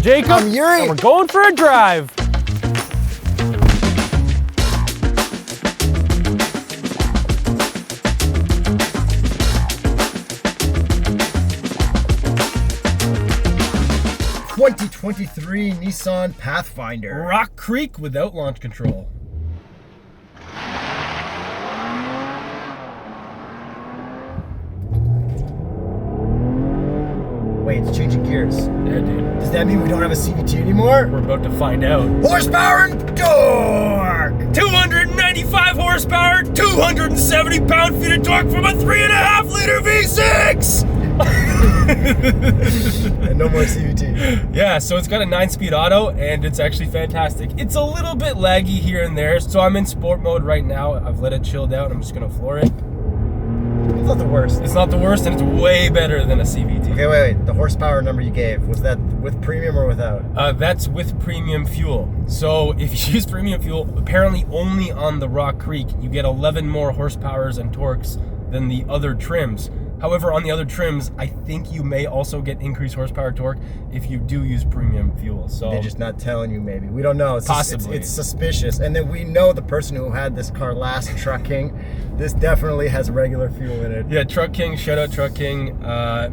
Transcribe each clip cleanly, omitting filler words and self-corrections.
Jacob. I'm Yuri. And we're going for a drive. '23 Nissan Pathfinder. Rock Creek without launch control. Wait, it's changing gears. Yeah, dude. Does that mean we don't have a CVT anymore? We're about to find out. Horsepower and torque! 295 horsepower, 270 pound-feet of torque from a 3.5 liter V6! And no more CVT. Yeah, so it's got a 9-speed auto, and it's actually fantastic. It's a little bit laggy here and there, so I'm in sport mode right now. I've let it chill down. I'm just gonna floor it. It's not the worst. It's not the worst, and it's way better than a CVT. Okay, wait. The horsepower number you gave, was that with premium or without? That's with premium fuel. So if you use premium fuel, apparently only on the Rock Creek, you get 11 more horsepowers and torques than the other trims. However, on the other trims, I think you may also get increased horsepower torque if you do use premium fuel. So They're just not telling you, maybe. We don't know. Possibly. It's suspicious. And then we know the person who had this car last, Truck King, this definitely has regular fuel in it. yeah, Truck King, shout out Truck King.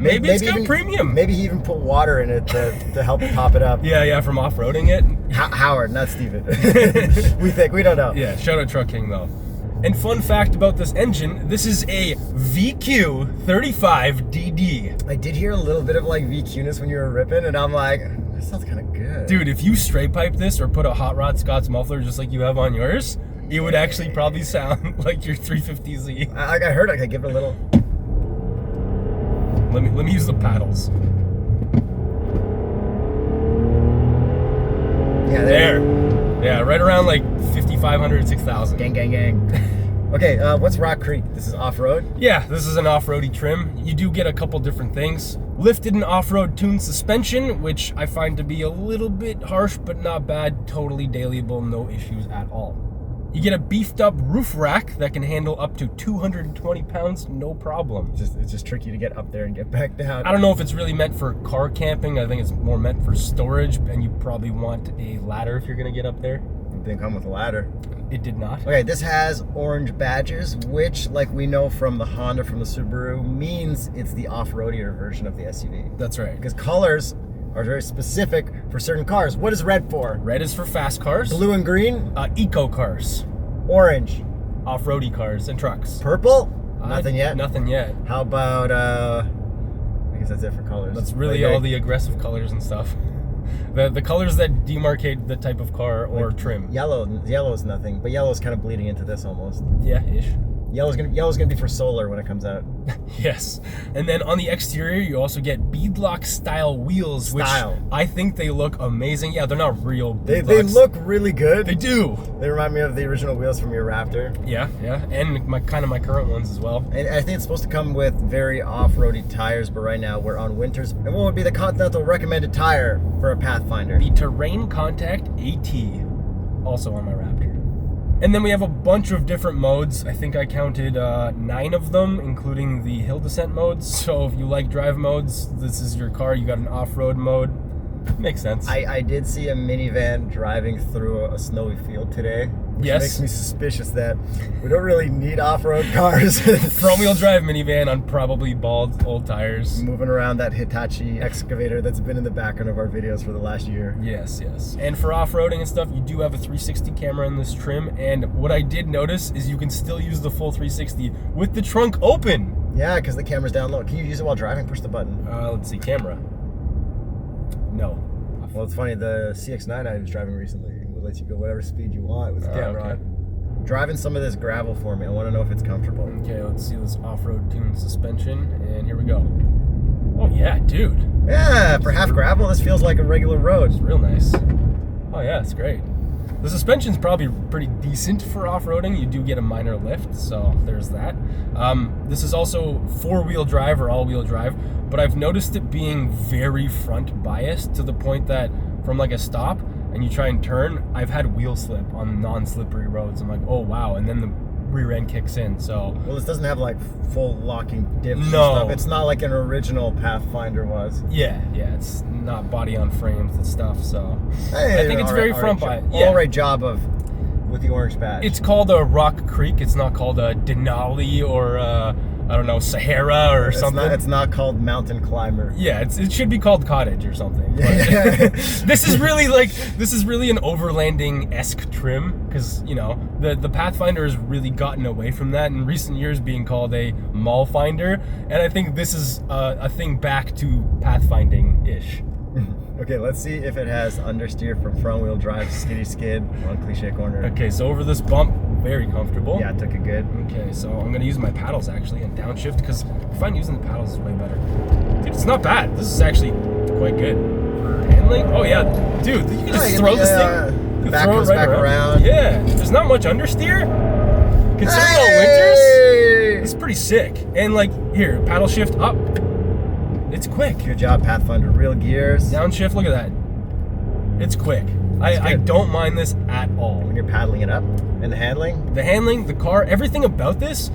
Maybe it's got even, premium. Maybe he even put water in it to help top it up. Yeah, from off-roading it. Howard, not Steven. We don't know. Yeah, shout out Truck King though. And fun fact about this engine, this is a VQ35DD. I did hear a little bit of like VQ-ness when you were ripping, and I'm like, that sounds kind of good. Dude, if you straight pipe this or put a Hot Rod Scott's muffler just like you have on yours, it would actually probably sound like your 350Z. I heard I could give it a little. Let me use the paddles. Yeah, There. Yeah, right around like 5,500, 6,000. Gang. Okay, what's Rock Creek? This is off-road? Yeah, this is an off-roady trim. You do get a couple different things. Lifted and off-road tuned suspension, which I find to be a little bit harsh, but not bad. Totally dailyable, no issues at all. You get a beefed up roof rack that can handle up to 220 pounds, no problem. It's just tricky to get up there and get back down. I don't know if it's really meant for car camping. I think it's more meant for storage, and you probably want a ladder if you're gonna get up there. It didn't come with a ladder. It did not. Okay, this has orange badges, which, like we know from the Honda, from the Subaru, means it's the off-roadier version of the SUV. That's right. Because colors are very specific for certain cars. What is red for? Red is for fast cars. Blue and green? Eco cars. Orange. Off-roady cars and trucks. Purple? Nothing yet? Nothing yet. How about, I guess that's it for colors. That's really all the aggressive colors and stuff. The colors that demarcate the type of car or trim. Yellow is nothing, but yellow is kind of bleeding into this almost. Yeah, ish. Yellow's gonna be for solar when it comes out. Yes. And then on the exterior, you also get beadlock style wheels, which I think they look amazing. Yeah, they're not real beadlocks. They look really good. They do. They remind me of the original wheels from your Raptor. Yeah, and my current ones as well. And I think it's supposed to come with very off-roady tires, but right now we're on winters. And what would be the Continental recommended tire for a Pathfinder? The Terrain Contact AT, also on my Raptor. And then we have a bunch of different modes. I think I counted 9 of them, including the hill descent modes. So if you like drive modes, this is your car. You got an off-road mode. Makes sense. I did see a minivan driving through a snowy field today. Which makes me suspicious that we don't really need off-road cars. Front-wheel drive minivan on probably bald old tires. Moving around that Hitachi excavator that's been in the background of our videos for the last year. Yes. And for off-roading and stuff, you do have a 360 camera in this trim. And what I did notice is you can still use the full 360 with the trunk open. Yeah, because the camera's down low. Can you use it while driving? Push the button. Let's see, camera. No. Well, it's funny, the CX-9 I was driving recently will let you go whatever speed you want with the camera on. Driving some of this gravel for me. I want to know if it's comfortable. Okay, let's see this off-road tuned suspension, and here we go. Oh yeah, dude. Yeah, for half gravel, this feels like a regular road. It's real nice. Oh yeah, it's great. The suspension's probably pretty decent for off-roading. You do get a minor lift, so there's that. This is also four-wheel drive or all-wheel drive, but I've noticed it being very front biased to the point that from like a stop and you try and turn, I've had wheel slip on non-slippery roads. I'm like, oh wow, and then rear end kicks in. So Well, this doesn't have like full locking dips and No. stuff. It's not like an original Pathfinder was. yeah, it's not body on frames and stuff. So Hey, I think it's very front right, bi- yeah. all right job of with the orange badge. it's called a Rock Creek. It's not called a Denali or I don't know, Sahara or something. It's not called Mountain Climber. Yeah, it should be called Cottage or something. But Yeah. this is really an overlanding-esque trim because the Pathfinder has really gotten away from that in recent years, being called a mall finder, and I think this is a thing back to pathfinding-ish. Okay, let's see if it has understeer from front wheel drive skiddy skid on Cliche Corner. Okay, so over this bump, very comfortable. Yeah, took it good. Okay, so I'm gonna use my paddles actually and downshift because I find using the paddles is way better. Dude, it's not bad. This is actually quite good for handling. Oh yeah, dude, you can just throw this thing. You Back throw it comes right back around. Yeah, there's not much understeer. Considering all Hey! winters, it's pretty sick. And like here, paddle shift up. It's quick. Good job, Pathfinder. Real gears. Downshift, look at that. It's quick. I good. don't mind this at all. When you're paddling it up. And the handling. The handling, the car, everything about this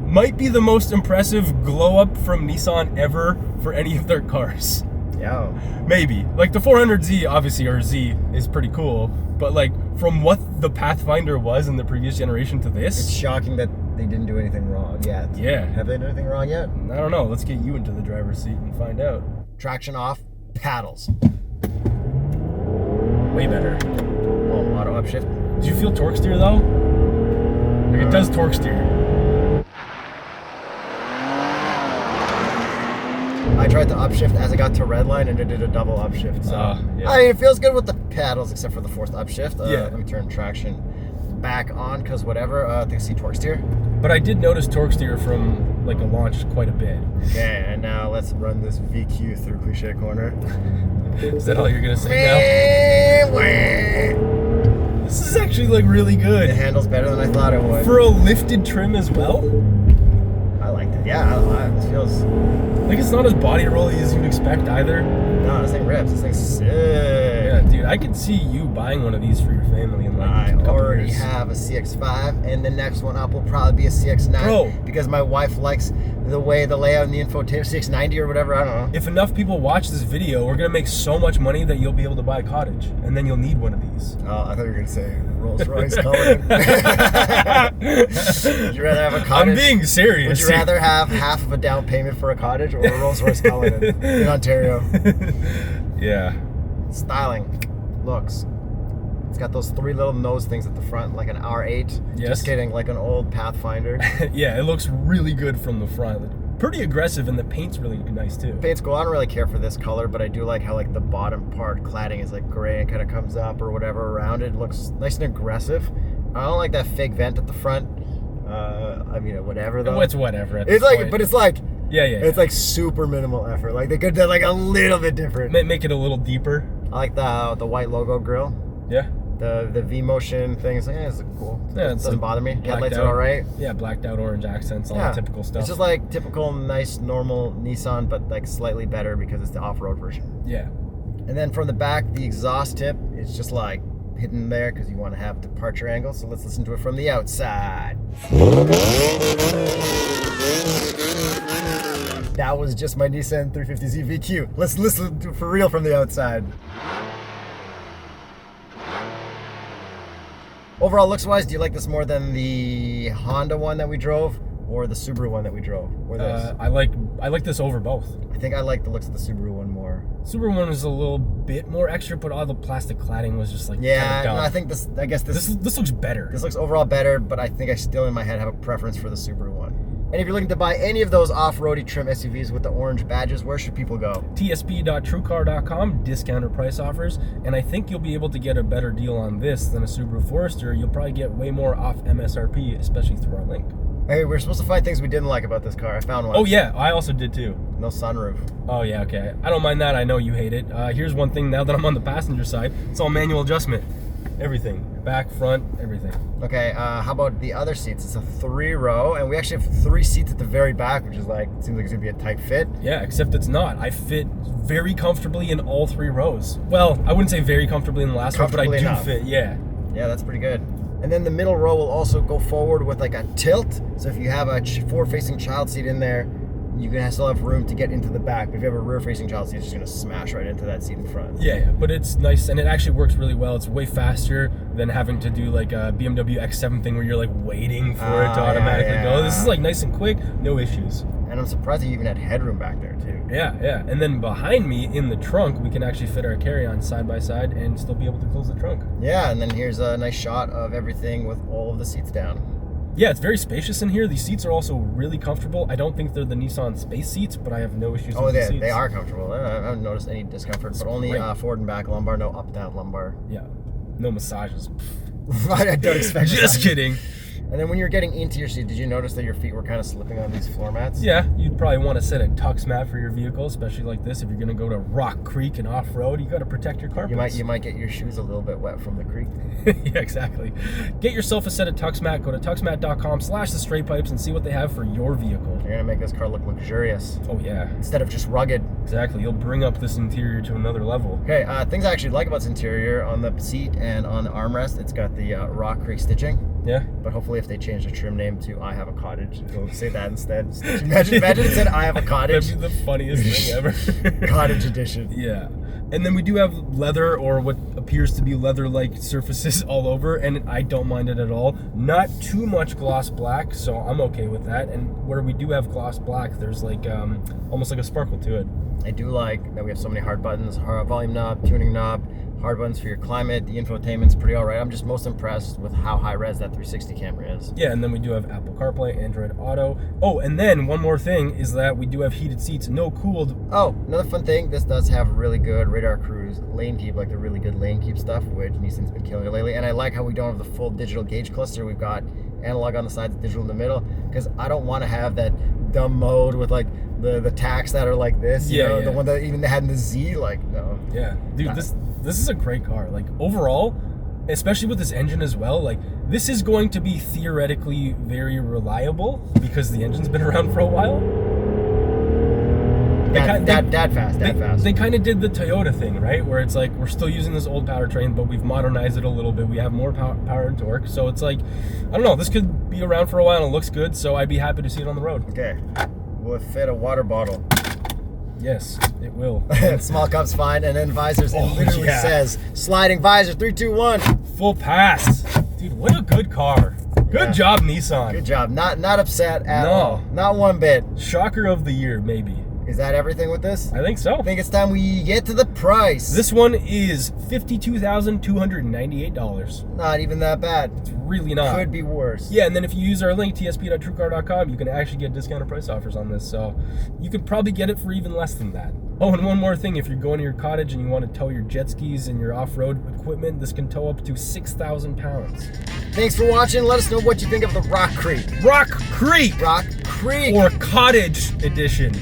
might be the most impressive glow up from Nissan ever for any of their cars. Yeah. Maybe. Like the 400Z, obviously, or Z is pretty cool, but like from what the Pathfinder was in the previous generation to It's this, shocking that they didn't do anything wrong yet. yeah. Have they done anything wrong yet? I don't know. Let's get you into the driver's seat and find out. Traction off. Paddles. Way better. Oh, auto upshift. Do you feel torque steer though? Like it does torque steer. I tried to upshift as I got to red line and it did a double upshift. So Yeah. I mean, it feels good with the paddles except for the fourth upshift. Yeah. Let me turn traction back on because whatever. I think I see torque steer. But I did notice torque steer from like a launch quite a bit. Okay, and now let's run this VQ through Cliche Corner. Is that all you're gonna say now? This is actually like really It good. handles better than I thought it would. For a lifted trim as well. I liked it. Yeah, it feels. Like it's not as body rolly as you'd expect either. No, this thing rips. This thing's sick. Yeah, dude, I could see you buying one of these for your family in like I a couple already years. have a CX-5, and the next one up will probably be a CX-9. Bro. Because my wife likes the way the layout in the infotainment, CX-90 or whatever, I don't know. If enough people watch this video, we're gonna make so much money that you'll be able to buy a Cottage, and then you'll need one of these. Oh, I thought you were going to say Rolls-Royce Cullinan. Would you rather have a Cottage? I'm being serious. Would you rather have half of a down payment for a Cottage or a Rolls-Royce Cullinan in Ontario? Yeah. Styling, looks. It's got those three little nose things at the front, like an R8. Yes. Just kidding, like an old Pathfinder. Yeah, it looks really good from the front. Pretty aggressive, and the paint's really nice too. Paint's cool. I don't really care for this color, but I do like how like the bottom part cladding is like gray and kind of comes up or whatever around it. It looks nice and aggressive. I don't like that fake vent at the front. I mean, whatever though. It's whatever. At It's this like, point. but it's like, yeah. it's like super minimal effort. Like they could do like a little bit different. Make it a little deeper. I like the white logo grille. Yeah. The V motion thing is like, it's cool. Yeah, It it's doesn't like bother me. blacked Headlights out. are all right. Yeah, blacked out orange accents, all Yeah, the typical stuff. It's just like typical, nice, normal Nissan, but like slightly better because it's the off-road version. yeah. And then from the back, the exhaust tip is just like hidden there because you want to have departure angle. So let's listen to it from the outside. That was just my Nissan 350Z VQ. Let's listen to it for real from the outside. Overall, looks-wise, do you like this more than the Honda one that we drove or the Subaru one that we drove? Or this? I like this over both. I think I like the looks of the Subaru one more. Subaru one was a little bit more extra, but all the plastic cladding was just like Yeah, kind of dumb. no, I think this. I guess this looks better. This looks overall better, but I think I still in my head have a preference for the Subaru one. And if you're looking to buy any of those off-roady trim SUVs with the orange badges, where should people go? tsp.truecar.com, discounter price offers, and I think you'll be able to get a better deal on this than a Subaru Forester. You'll probably get way more off MSRP, especially through our link. Hey, we're supposed to find things we didn't like about this car. I found one. Oh yeah, I also did too. No sunroof. Oh yeah, okay. I don't mind that. I know you hate it. Here's one thing now that I'm on the passenger side. It's all manual adjustment. Everything. Back, front, everything. Okay, how about the other seats? It's a 3-row, and we actually have 3 seats at the very back, which is like, it seems like it's gonna be a tight fit. Yeah, except it's not. I fit very comfortably in all 3 rows. Well, I wouldn't say very comfortably in the last row, but I do Comfortably enough. fit, yeah. Yeah, that's pretty good. And then the middle row will also go forward with like a tilt. So if you have a forward-facing child seat in there, you can still have room to get into the back. But if you have a rear-facing child seat, it's just going to smash right into that seat in front. Yeah, but it's nice, and it actually works really well. It's way faster than having to do like a BMW X7 thing where you're like waiting for it to automatically go. This is like nice and quick, no issues. And I'm surprised you even had headroom back there too. Yeah. And then behind me in the trunk, we can actually fit our carry-on side by side and still be able to close the trunk. Yeah, and then here's a nice shot of everything with all of the seats down. Yeah, it's very spacious in here. These seats are also really comfortable. I don't think they're the Nissan Space seats, but I have no issues with the seats. They are comfortable. I haven't noticed any discomfort, but only forward and back lumbar, no up-down lumbar. Yeah, no massages. I don't expect Just kidding. And then when you're getting into your seat, did you notice that your feet were kind of slipping on these floor mats? Yeah, you'd probably want to set a tux mat for your vehicle, especially like this. If you're going to go to Rock Creek and off-road, you got to protect your carpets. You might get your shoes a little bit wet from the creek. Yeah, exactly. Get yourself a set of tux mat. Go to tuxmat.com/the straight pipes and see what they have for your vehicle. You're going to make this car look luxurious. Oh, yeah. Instead of just rugged. Exactly. You'll bring up this interior to another level. Okay, things I actually like about this interior, on the seat and on the armrest, it's got the Rock Creek stitching. Yeah. But hopefully if they change the trim name to I Have a Cottage, it'll say that instead. Imagine it said I Have a Cottage. That'd be the funniest thing ever. Cottage edition. Yeah. And then we do have leather, or what appears to be leather-like surfaces all over, and I don't mind it at all. Not too much gloss black, so I'm okay with that. And where we do have gloss black, there's like almost like a sparkle to it. I do like that we have so many hard buttons, volume knob, tuning knob, hard buttons for your climate. The infotainment's pretty all right. I'm just most impressed with how high res that 360 camera is. Yeah, and then we do have Apple CarPlay, Android Auto. Oh, and then one more thing is that we do have heated seats, no cooled. Oh, another fun thing, this does have really good radar cruise lane keep, like the really good lane keep stuff, which Nissan's been killing it lately. And I like how we don't have the full digital gauge cluster. We've got analog on the sides, digital in the middle, because I don't want to have that dumb mode with like the tacks that are like this. You know, the one that even they had in the Z, like, no. Yeah, dude, this is a great car. Like, overall, especially with this engine as well, like, this is going to be theoretically very reliable because the engine's been around for a while. That fast. They kind of did the Toyota thing, right? Where it's like, we're still using this old powertrain, but we've modernized it a little bit. We have more power and torque. So it's like, I don't know, this could be around for a while and it looks good, so I'd be happy to see it on the road. Okay. Will it fit a water bottle? Yes, it will. Small cup's fine, and then visors, it literally says, sliding visor, 3, 2, 1. Full pass. Dude, what a good car. Good job, Nissan. Good job. Not upset at all. Not one bit. Shocker of the year, maybe. Is that everything with this? I think so. I think it's time we get to the price. This one is $52,298. Not even that bad. It's really not. Could be worse. Yeah, and then if you use our link, tsp.truecar.com, you can actually get discounted price offers on this. So you could probably get it for even less than that. Oh, and one more thing. If you're going to your cottage and you want to tow your jet skis and your off-road equipment, this can tow up to 6,000 pounds. Thanks for watching. Let us know what you think of the Rock Creek. Rock Creek! Rock Creek! Or Cottage Edition.